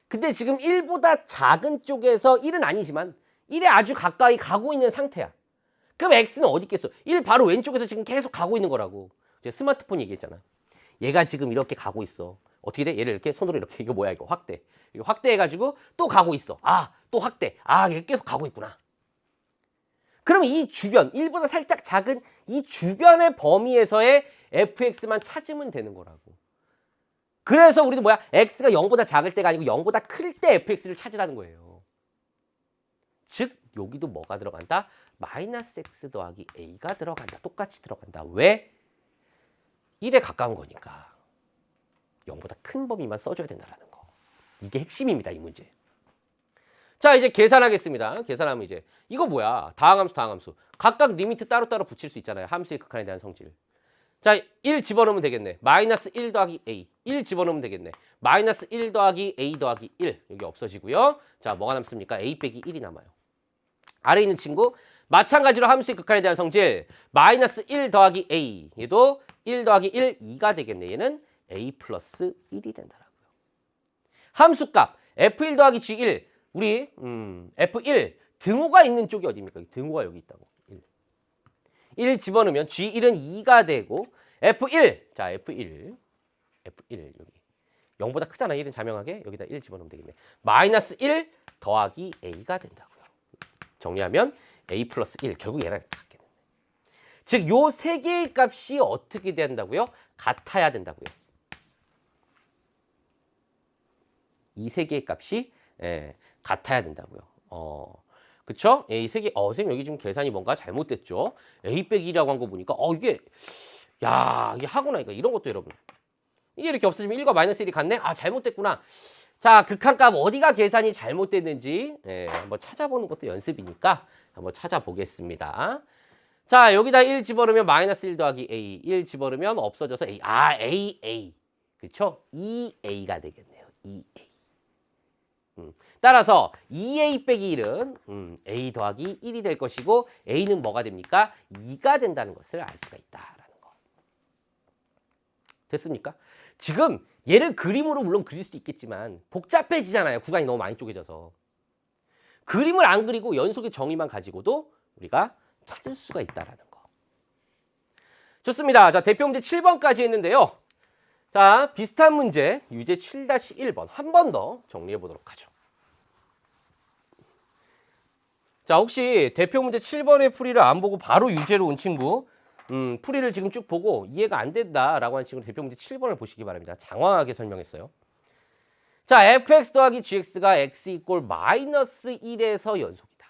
근데 지금 1보다 작은 쪽에서 1은 아니지만 1에 아주 가까이 가고 있는 상태야. 그럼 x는 어디 있겠어? 1 바로 왼쪽에서 지금 계속 가고 있는 거라고. 제가 스마트폰 얘기했잖아. 얘가 지금 이렇게 가고 있어. 어떻게 돼? 얘를 이렇게 손으로 이렇게. 이거 뭐야 이거 확대. 이거 확대해가지고 또 가고 있어. 아, 또 확대. 아, 얘 계속 가고 있구나. 그럼 이 주변, 1보다 살짝 작은 이 주변의 범위에서의 fx만 찾으면 되는 거라고. 그래서 우리도 뭐야? x가 0보다 작을 때가 아니고 0보다 클 때 fx를 찾으라는 거예요. 즉 여기도 뭐가 들어간다? 마이너스 x 더하기 a가 들어간다. 똑같이 들어간다. 왜? 1에 가까운 거니까 0보다 큰 범위만 써줘야 된다는 거. 이게 핵심입니다. 이 문제. 자 이제 계산하겠습니다. 계산하면 이제 이거 뭐야? 다항함수 다항함수. 각각 리미트 따로따로 붙일 수 있잖아요. 함수의 극한에 대한 성질. 자, 1 집어넣으면 되겠네. 마이너스 1 더하기 a. 1 집어넣으면 되겠네. 마이너스 1 더하기 a 더하기 1. 여기 없어지고요. 자, 뭐가 남습니까? a 빼기 1이 남아요. 아래 있는 친구. 마찬가지로 함수의 극한에 대한 성질. 마이너스 1 더하기 a. 얘도 1 더하기 1, 2가 되겠네. 얘는 a 플러스 1이 된다라고요. 함수값. f1 더하기 g1. 우리 f1. 등호가 있는 쪽이 어디입니까? 등호가 여기 있다고. 1 집어넣으면 G1은 2가 되고 F1, 자 F1 여기 0보다 크잖아. 1은 자명하게 여기다 1 집어넣으면 되겠네. 마이너스 1 더하기 A가 된다고요. 정리하면 A 플러스 1, 결국 얘랑 같겠네. 즉 요 세 개의 값이 어떻게 된다고요? 같아야 된다고요. 이 세 개의 값이 같아야 된다고요. 그쵸? 이 세 개, 선생님 여기 지금 계산이 뭔가 잘못됐죠? A 빼기 2라고 한 거 보니까, 이게, 야, 이게 하구나, 이런 것도 여러분. 이게 이렇게 없어지면 1과 마이너스 1이 같네? 아, 잘못됐구나. 자, 극한값 어디가 계산이 잘못됐는지, 한번 찾아보는 것도 연습이니까 한번 찾아보겠습니다. 자, 여기다 1 집어넣으면 마이너스 1 더하기 A, 1 집어넣으면 없어져서 A. 아, A. 그쵸? 2A가 되겠네요. 2A. 따라서 2a 빼기 1은 a 더하기 1이 될 것이고 a는 뭐가 됩니까? 2가 된다는 것을 알 수가 있다라는 거. 됐습니까? 지금 얘를 그림으로 물론 그릴 수도 있겠지만 복잡해지잖아요. 구간이 너무 많이 쪼개져서. 그림을 안 그리고 연속의 정의만 가지고도 우리가 찾을 수가 있다라는 거. 좋습니다. 자, 대표 문제 7번까지 했는데요. 자, 비슷한 문제 유제 7-1번 한 번 더 정리해 보도록 하죠. 자, 혹시 대표 문제 7번의 풀이를 안 보고 바로 유제로 온 친구 풀이를 지금 쭉 보고 이해가 안 된다라고 하는 친구는 대표 문제 7번을 보시기 바랍니다. 장황하게 설명했어요. 자, fx 더하기 gx가 x 이꼴 마이너스 1에서 연속이다.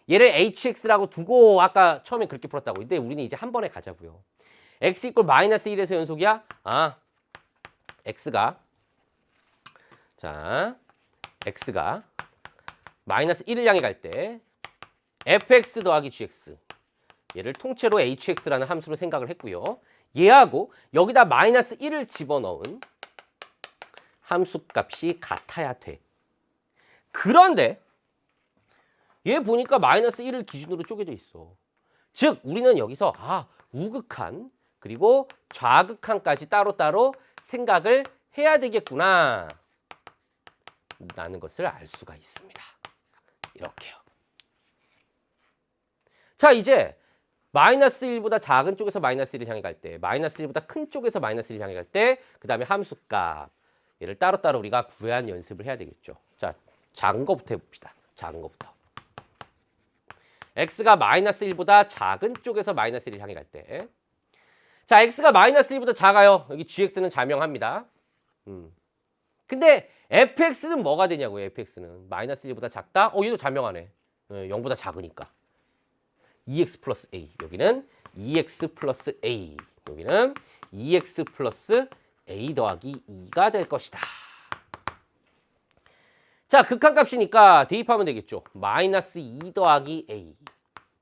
얘를 hx라고 두고 아까 처음에 그렇게 풀었다고. 근데 우리는 이제 한 번에 가자고요. x 이꼴 마이너스 1에서 연속이야? 아, x가 마이너스 1을 향해 갈 때 fx 더하기 gx 얘를 통째로 hx라는 함수로 생각을 했고요. 얘하고 여기다 마이너스 1을 집어넣은 함수값이 같아야 돼. 그런데 얘 보니까 마이너스 1을 기준으로 쪼개져 있어. 즉 우리는 여기서 우극한 그리고 좌극한까지 따로따로 생각을 해야 되겠구나 라는 것을 알 수가 있습니다. 이렇게요. 자, 이제 마이너스 1보다 작은 쪽에서 마이너스 1을 향해 갈 때, 마이너스 1보다 큰 쪽에서 마이너스 1을 향해 갈 때, 그 다음에 함수값 얘를 따로따로 우리가 구해한 연습을 해야 되겠죠. 자, 작은 거부터 해봅시다. 작은 거부터. x가 마이너스 1보다 작은 쪽에서 마이너스 1을 향해 갈 때. 자, x가 마이너스 1보다 작아요. 여기 gx는 자명합니다. 근데 fx는 뭐가 되냐고요, fx는. 마이너스 1보다 작다? 얘도 자명하네. 0보다 작으니까. 2x 플러스 a. 여기는 2x 플러스 a. 여기는 2x 플러스 a 더하기 2가 될 것이다. 자, 극한값이니까 대입하면 되겠죠. 마이너스 2 더하기 a.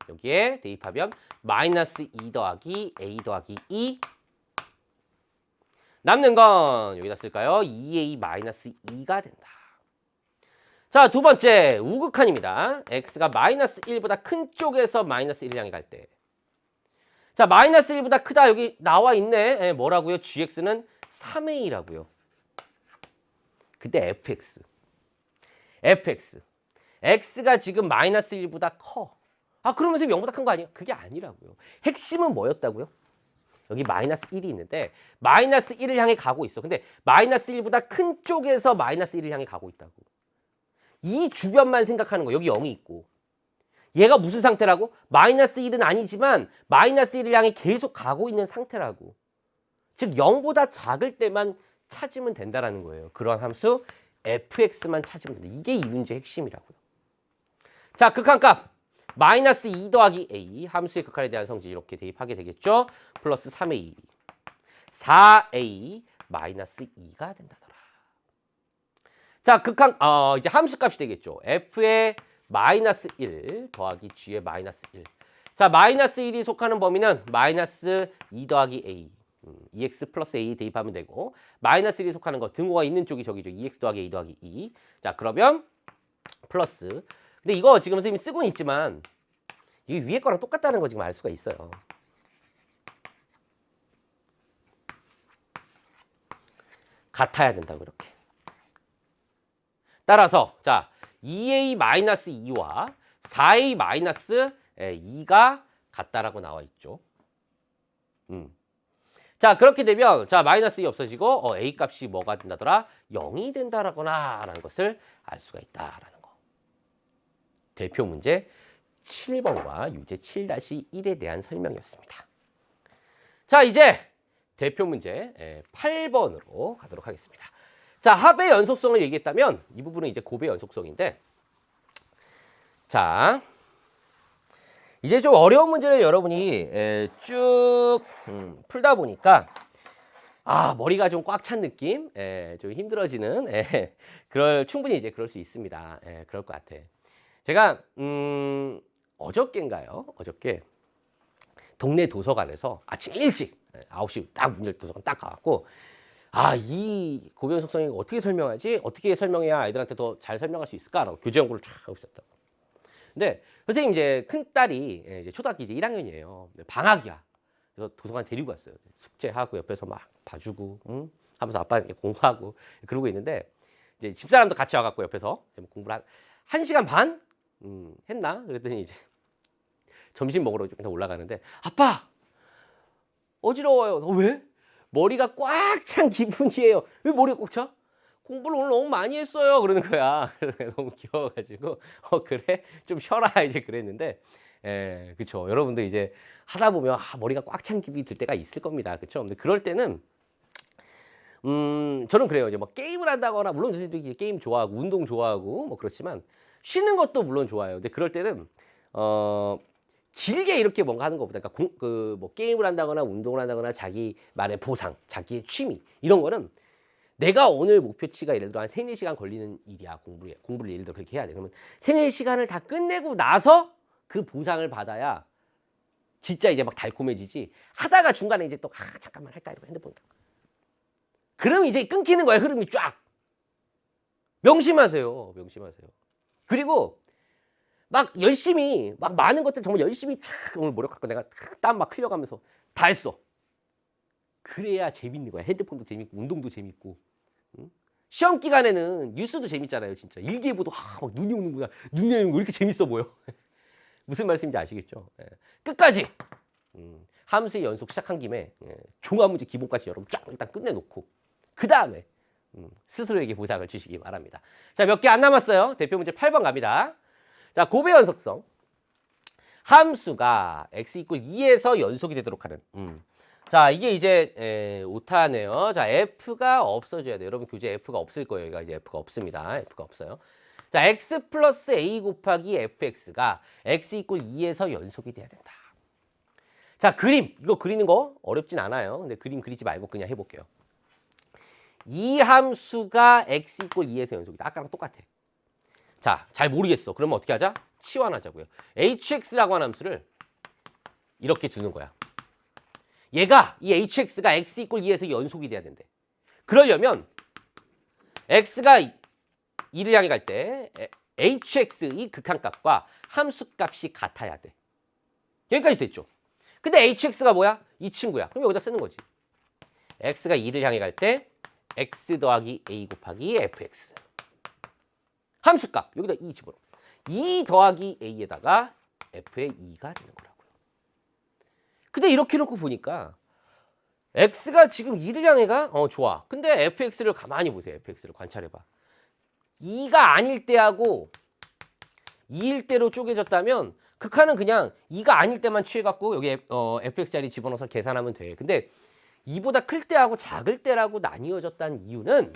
여기에 대입하면 마이너스 2 더하기 a 더하기 2. 남는 건 여기다 쓸까요? 2a 마이너스 2가 된다. 자, 두 번째 우극한입니다. x가 마이너스 1보다 큰 쪽에서 마이너스 1을 향해 갈 때. 자, 마이너스 1보다 크다 여기 나와 있네. 뭐라고요? gx는 3a라고요. 그때 fx. x가 지금 마이너스 1보다 커. 그러면서 0보다 큰 거 아니에요? 그게 아니라고요. 핵심은 뭐였다고요? 여기 마이너스 1이 있는데 마이너스 1을 향해 가고 있어. 근데 마이너스 1보다 큰 쪽에서 마이너스 1을 향해 가고 있다고. 이 주변만 생각하는 거. 여기 0이 있고. 얘가 무슨 상태라고? 마이너스 1은 아니지만 마이너스 1을 향해 계속 가고 있는 상태라고. 즉 0보다 작을 때만 찾으면 된다라는 거예요. 그런 함수 fx만 찾으면 된다. 이게 이 문제의 핵심이라고요. 자, 극한값 마이너스 2 더하기 a. 함수의 극한에 대한 성질 이렇게 대입하게 되겠죠. 플러스 3a. 4a 마이너스 2가 된다더라. 자, 극한 이제 함수값이 되겠죠. f의 마이너스 1 더하기 g의 마이너스 1. 자, 마이너스 1이 속하는 범위는 마이너스 2 더하기 a. 2x 플러스 a 대입하면 되고 마이너스 1이 속하는 거 등호가 있는 쪽이 저기죠. 2x 더하기 a 더하기 2. 자, 그러면 플러스. 근데 이거 지금 선생님이 쓰고는 있지만 이게 위에 거랑 똑같다는 거 지금 알 수가 있어요. 같아야 된다고 이렇게. 따라서 자 2a-2와 4a-2가 같다라고 나와 있죠. 자, 그렇게 되면 자 마이너스 2 없어지고 a 값이 뭐가 된다더라? 0이 된다라는 것을 알 수가 있다라는 거. 대표 문제 7번과 유제 7-1에 대한 설명이었습니다. 자, 이제 대표 문제 8번으로 가도록 하겠습니다. 자, 합의 연속성을 얘기했다면 이 부분은 이제 곱의 연속성인데, 자 이제 좀 어려운 문제를 여러분이 쭉 풀다 보니까 머리가 좀 꽉 찬 느낌, 좀 힘들어지는, 충분히 이제 그럴 수 있습니다. 그럴 것 같아. 제가 어저께 동네 도서관에서 아침 일찍 9시 딱 문 열 도서관 딱 가갖고 이 곱의 연속성이 어떻게 설명하지? 어떻게 설명해야 아이들한테 더 잘 설명할 수 있을까라고 교재 연구를 쫙 하고 있었다고. 근데 선생님 이제 큰 딸이 이제 초등학교 이제 1학년이에요. 방학이야. 그래서 도서관 데리고 갔어요. 숙제하고 옆에서 막 봐주고, 하면서 아빠 이렇게 공부하고 그러고 있는데 이제 집사람도 같이 와갖고 옆에서 공부를 한 시간 반 했나? 그랬더니 이제 점심 먹으러 올라가는데 아빠 어지러워요. 왜? 머리가 꽉 찬 기분이에요. 왜 머리가 꽉 차? 공부를 오늘 너무 많이 했어요. 그러는 거야. 너무 귀여워가지고 그래? 좀 쉬어라 이제 그랬는데 그쵸. 여러분들 이제 하다 보면 머리가 꽉 찬 기분이 들 때가 있을 겁니다. 그쵸? 근데 그럴 때는 저는 그래요. 이제 뭐 게임을 한다거나 물론 요새도 게임 좋아하고 운동 좋아하고 뭐 그렇지만 쉬는 것도 물론 좋아요. 근데 그럴 때는 길게 이렇게 뭔가 하는 것보다 그러니까 뭐 게임을 한다거나 운동을 한다거나 자기만의 보상, 자기의 취미 이런 거는 내가 오늘 목표치가 예를 들어 한 3-4시간 걸리는 일이야. 공부를 예를 들어 그렇게 해야 돼. 그러면 3-4시간을 다 끝내고 나서 그 보상을 받아야 진짜 이제 막 달콤해지지. 하다가 중간에 이제 또 잠깐만 할까 이러고 핸드폰. 그럼 이제 끊기는 거야. 흐름이 쫙. 명심하세요. 그리고 막 열심히 막 많은 것들 정말 열심히 쫙 오늘 노력하고 내가 땀 막 흘려가면서 다 했어. 그래야 재밌는 거야. 핸드폰도 재밌고 운동도 재밌고. 시험 기간에는 뉴스도 재밌잖아요. 진짜 일기예보도 막 눈이 오는구나. 눈이 오는 거 왜 이렇게 재밌어 보여. 무슨 말씀인지 아시겠죠? 끝까지 함수의 연속 시작한 김에 종합문제 기본까지 여러분 쫙 일단 끝내놓고 그 다음에 스스로에게 보상을 주시기 바랍니다. 자, 몇 개 안 남았어요. 대표 문제 8번 갑니다. 자, 고배 연속성. 함수가 x 이퀄 2에서 연속이 되도록 하는. 자, 이게 이제 오타네요. 자, f가 없어져야 돼요. 여러분 교재 f가 없을 거예요. 여기가 이제 f가 없습니다. f가 없어요. 자, x 플러스 a 곱하기 fx가 x 이퀄 2에서 연속이 돼야 된다. 자, 그림. 이거 그리는 거 어렵진 않아요. 근데 그림 그리지 말고 그냥 해볼게요. 이 함수가 x 이퀄 2에서 연속이다. 아까랑 똑같아. 자, 잘 모르겠어. 그러면 어떻게 하자? 치환하자고요. hx라고 하는 함수를 이렇게 두는 거야. 얘가 이 hx가 x 이퀄 2에서 연속이 돼야 된대. 그러려면 x가 2를 향해 갈 때 hx의 극한값과 함수값이 같아야 돼. 여기까지 됐죠? 근데 hx가 뭐야? 이 친구야. 그럼 여기다 쓰는 거지. x가 2를 향해 갈 때 x 더하기 a 곱하기 fx. 함수값 여기다 2 집어넣어. 2 더하기 a에다가 f의 2가 되는 거라고요. 근데 이렇게 놓고 보니까 x가 지금 2를 향해 가? 좋아. 근데 fx를 가만히 보세요. fx를 관찰해봐. 2가 아닐 때하고 2일 때로 쪼개졌다면 극한은 그냥 2가 아닐 때만 취해갖고 여기 fx 자리 집어넣어서 계산하면 돼. 근데 2보다 클 때하고 작을 때라고 나뉘어졌다는 이유는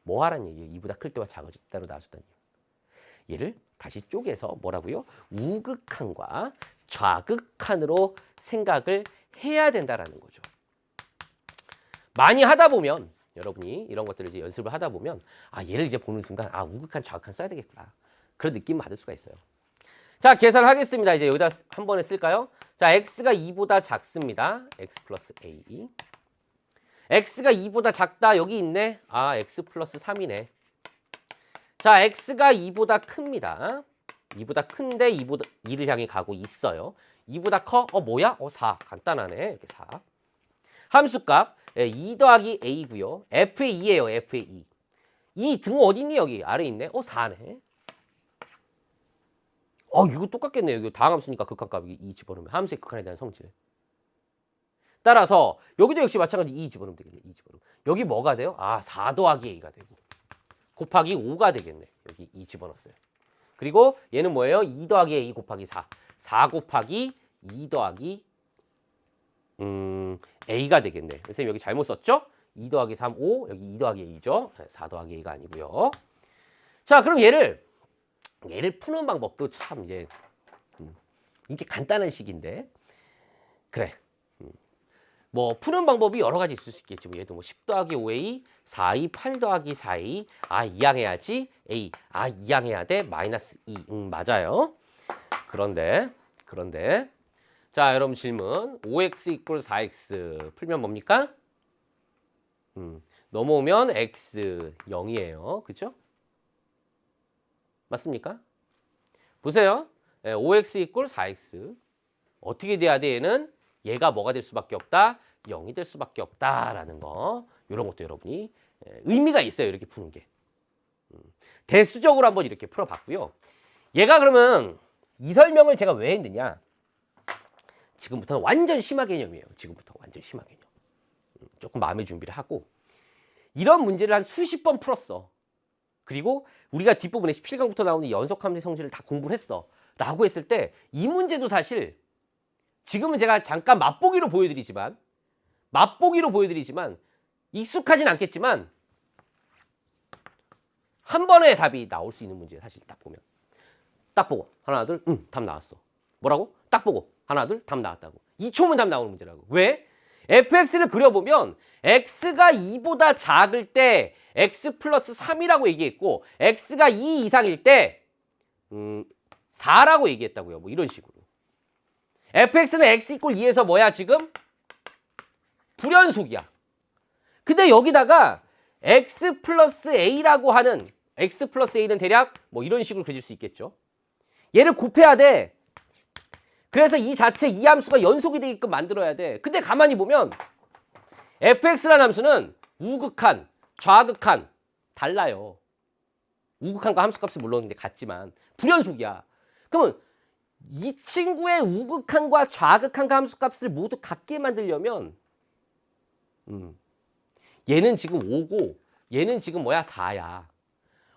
뭐 하란 얘기예요? 2보다 클 때와 작을 때로 나눠졌다는 이유. 얘를 다시 쪼개서 뭐라고요? 우극한과 좌극한으로 생각을 해야 된다라는 거죠. 많이 하다 보면 여러분이 이런 것들을 이제 연습을 하다 보면 얘를 이제 보는 순간 우극한 좌극한 써야 되겠구나. 그런 느낌 받을 수가 있어요. 자, 계산하겠습니다. 이제 여기다 한 번에 쓸까요? 자, x가 2보다 작습니다. x 플러스 a. x가 2보다 작다. 여기 있네. x 플러스 3이네. 자, x가 2보다 큽니다. 2보다 큰데 2를 향해 가고 있어요. 2보다 커? 뭐야? 4. 간단하네. 이렇게 4. 함수값 2 더하기 a고요. f의 2예요. f의 2. 이 등 어디 있니? 여기 아래에 있네. 4네. 이거 똑같겠네요. 이거 다항함수니까 극한값이 2 집어넣으면 함수의 극한에 대한 성질. 따라서 여기도 역시 마찬가지로 2 집어넣으면 되겠네. 2 집어넣으면. 여기 뭐가 돼요? 4 더하기 a가 되고 곱하기 5가 되겠네. 여기 2 집어넣었어요. 그리고 얘는 뭐예요? 2 더하기 a 곱하기 4. 4 곱하기 2 더하기 a가 되겠네. 선생님 여기 잘못 썼죠? 2 더하기 3, 5. 여기 2 더하기 a죠. 4 더하기 a가 아니고요. 자, 그럼 얘를 푸는 방법도 참 이제 이게 간단한 식인데 그래. 뭐 푸는 방법이 여러 가지 있을 수 있겠지. 얘도 10 더하기 5a, 4a, 8 더하기 4a. 이항해야지. a. 이항해야 돼. 마이너스 2. 맞아요. 그런데 자, 여러분 질문. 5x 이퀄 4x 풀면 뭡니까? 넘어오면 x 0이에요. 그죠? 맞습니까? 보세요. 5x 이퀄 4x. 어떻게 돼야 돼? 얘는 얘가 뭐가 될 수밖에 없다? 0이 될 수밖에 없다라는 거. 이런 것도 여러분이 의미가 있어요. 이렇게 푸는 게. 대수적으로 한번 이렇게 풀어봤고요. 얘가 그러면 이 설명을 제가 왜 했느냐? 지금부터는 완전 심화 개념이에요. 지금부터 완전 심화 개념. 조금 마음의 준비를 하고 이런 문제를 한 수십 번 풀었어. 그리고 우리가 뒷부분에 17강부터 나오는 연속함수의 성질을 다 공부를 했어. 라고 했을 때 이 문제도 사실 지금은 제가 잠깐 맛보기로 보여드리지만 익숙하진 않겠지만 한 번에 답이 나올 수 있는 문제예요. 사실 딱 보면. 딱 보고 하나 둘 답 나왔어. 뭐라고? 딱 보고 하나 둘 답 나왔다고. 2초면 답 나오는 문제라고. 왜? fx를 그려보면 x가 2보다 작을 때 x 플러스 3이라고 얘기했고 x가 2 이상일 때 4라고 얘기했다고요. 뭐 이런 식으로. fx는 x 이퀄 2에서 뭐야 지금? 불연속이야. 근데 여기다가 x 플러스 a라고 하는 x 플러스 a는 대략 뭐 이런 식으로 그릴 수 있겠죠. 얘를 곱해야 돼. 그래서 이 자체 이 함수가 연속이 되게끔 만들어야 돼. 근데 가만히 보면 fx라는 함수는 우극한, 좌극한 달라요. 우극한과 함수값은 물론 같지만 불연속이야. 그러면 이 친구의 우극한과 좌극한과 함수값을 모두 같게 만들려면 얘는 지금 5고 얘는 지금 뭐야? 4야.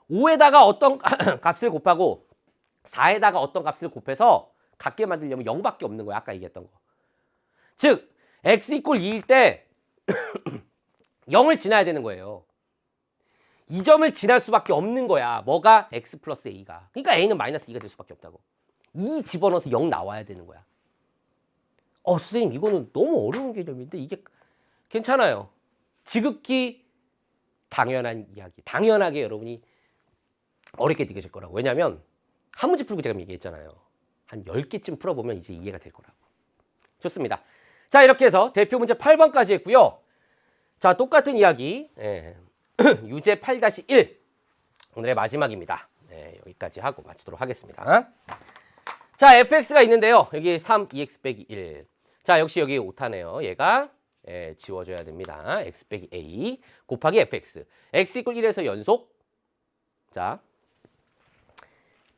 5에다가 어떤 값을 곱하고 4에다가 어떤 값을 곱해서 같게 만들려면 0밖에 없는 거야. 아까 얘기했던 거. 즉 x 이퀄 2일 때 0을 지나야 되는 거예요. 이 점을 지날 수밖에 없는 거야. 뭐가? x 플러스 a가. 그러니까 a는 마이너스 2가 될 수밖에 없다고. 2 집어넣어서 0 나와야 되는 거야. 선생님 이거는 너무 어려운 개념인데 이게 괜찮아요. 지극히 당연한 이야기. 당연하게 여러분이 어렵게 느껴질 거라고. 왜냐하면 한 문제 풀고 제가 얘기했잖아요. 한 10개쯤 풀어보면 이제 이해가 될 거라고. 좋습니다. 자, 이렇게 해서 대표 문제 8번까지 했고요. 자, 똑같은 이야기. 유제 8-1 오늘의 마지막입니다. 여기까지 하고 마치도록 하겠습니다. 자, fx가 있는데요. 여기 3, 2x 빼기 1. 자, 역시 여기 오타네요. 얘가 지워져야 됩니다. x 빼기 a 곱하기 fx. x 이퀄 1에서 연속. 자,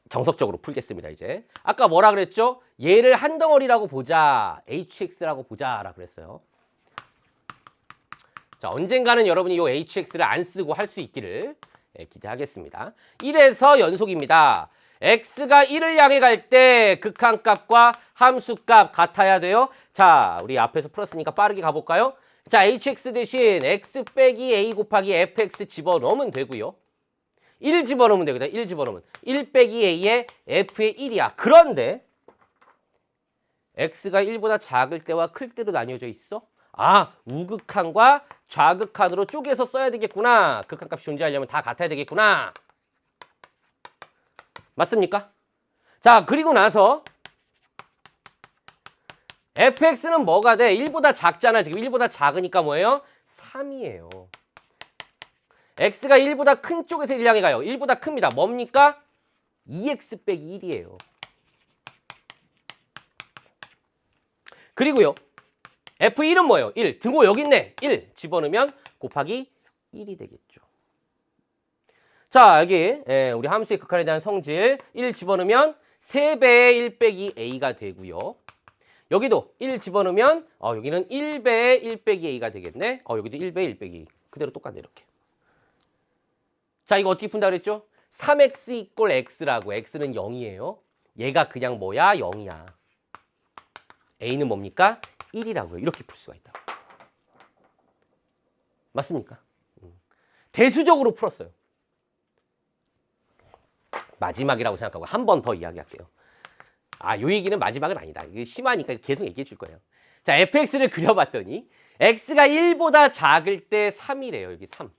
정석적으로 풀겠습니다. 이제 아까 뭐라 그랬죠? 얘를 한 덩어리라고 보자. hx라고 보자라 그랬어요. 자, 언젠가는 여러분이 이 hx를 안 쓰고 할 수 있기를 기대하겠습니다. 1에서 연속입니다. x가 1을 향해 갈 때 극한값과 함수값 같아야 돼요. 자, 우리 앞에서 풀었으니까 빠르게 가볼까요? 자, hx 대신 x 빼기 a 곱하기 fx 집어넣으면 되고요. 1 집어넣으면 되거든. 1 집어넣으면 1 빼기 a에 f의 1이야. 그런데 x가 1보다 작을 때와 클 때로 나뉘어져 있어. 우극한과 좌극한으로 쪼개서 써야 되겠구나. 극한값이 존재하려면 다 같아야 되겠구나. 맞습니까? 자, 그리고 나서 fx는 뭐가 돼? 1보다 작잖아. 지금 1보다 작으니까 뭐예요? 3이에요. x가 1보다 큰 쪽에서 1 향해 가요. 1보다 큽니다. 뭡니까? 2x 빼기 1이에요. 그리고요. f1은 뭐예요? 1. 등호 여기 있네. 1 집어넣으면 곱하기 1이 되겠죠. 자, 여기 우리 함수의 극한에 대한 성질 1 집어넣으면 3배의 1 빼기 a가 되고요. 여기도 1 집어넣으면 여기는 1배의 1 빼기 a가 되겠네. 여기도 1배의 1 빼기 a. 그대로 똑같네 이렇게. 자, 이거 어떻게 푼다 그랬죠? 3x 이꼴 x라고. x는 0이에요. 얘가 그냥 뭐야? 0이야. a는 뭡니까? 1이라고요. 이렇게 풀 수가 있다. 맞습니까? 대수적으로 풀었어요. 마지막이라고 생각하고 한 번 더 이야기할게요. 요 얘기는 마지막은 아니다. 이게 심하니까 계속 얘기해 줄 거예요. 자, fx를 그려봤더니 x가 1보다 작을 때 3이래요. 여기 3.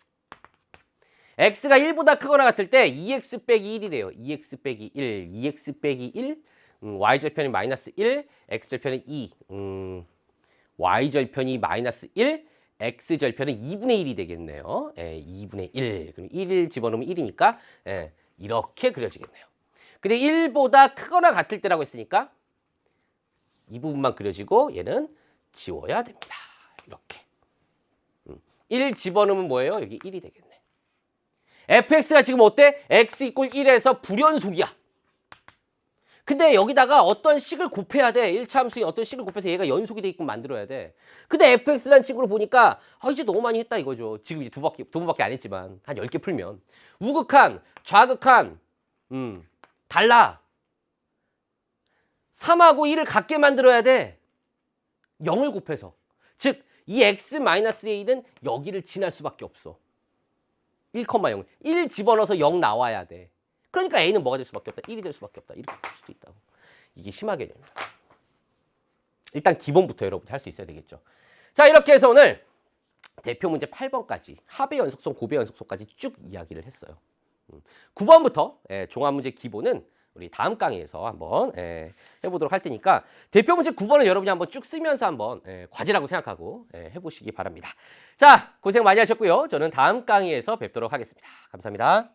x가 1보다 크거나 같을 때 2x 빼기 1이래요. 2x 빼기 1, 2x 빼기 1, y절편이 마이너스 1, x절편은 2, y절편이 마이너스 1, x절편은 2분의 1이 되겠네요. 2분의 1. 그럼 1을 집어넣으면 1이니까 이렇게 그려지겠네요. 근데 1보다 크거나 같을 때라고 했으니까 이 부분만 그려지고 얘는 지워야 됩니다. 이렇게. 1 집어넣으면 뭐예요? 여기 1이 되겠네. fx가 지금 어때? x 이꼴 1에서 불연속이야. 근데 여기다가 어떤 식을 곱해야 돼. 1차 함수에 어떤 식을 곱해서 얘가 연속이 돼 있고 만들어야 돼. 근데 fx라는 식으로 보니까 이제 너무 많이 했다 이거죠. 지금 이제 두 번밖에 안 했지만 한 10개 풀면 우극한, 좌극한 달라. 3하고 1을 같게 만들어야 돼. 0을 곱해서. 즉 이 x-a는 여기를 지날 수밖에 없어. 1,0. 1 집어넣어서 0 나와야 돼. 그러니까 a는 뭐가 될 수밖에 없다? 1이 될 수밖에 없다. 이렇게 볼 수도 있다고. 이게 심하게 됩니다. 일단 기본부터 여러분들 할 수 있어야 되겠죠. 자, 이렇게 해서 오늘 대표 문제 8번까지 합의 연속성, 고배 연속성까지 쭉 이야기를 했어요. 9번부터 종합문제 기본은 우리 다음 강의에서 한번 해보도록 할 테니까 대표 문제 9번은 여러분이 한번 쭉 쓰면서 한번 과제라고 생각하고 해보시기 바랍니다. 자, 고생 많이 하셨고요. 저는 다음 강의에서 뵙도록 하겠습니다. 감사합니다.